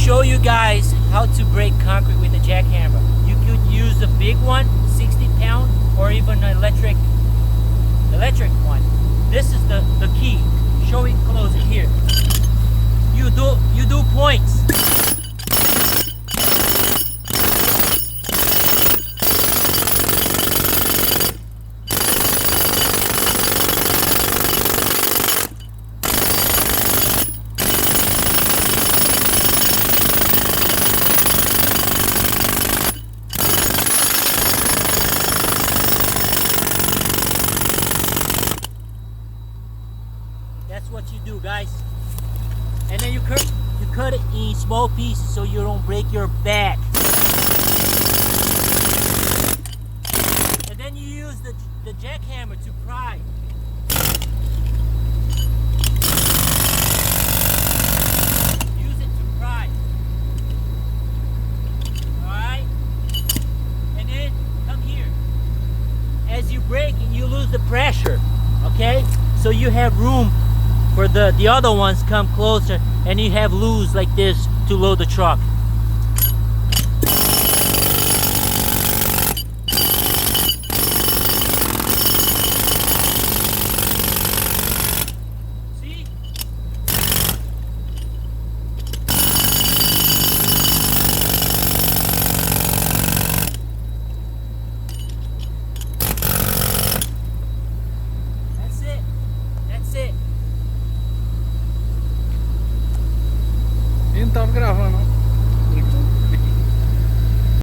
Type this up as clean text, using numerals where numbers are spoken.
show you guys how to break concrete with a jackhammer. You could use a big one, 60 pound, or even an electric one. This is the key. Show it closer here. You do points. That's what you do, guys. And then you cut it in small pieces so you don't break your back. And then you use the jackhammer to pry. Use it to pry. Alright? And then come here. As you break and you lose the pressure. Okay? So you have room for the other ones come closer, and you have loose like this to load the truck.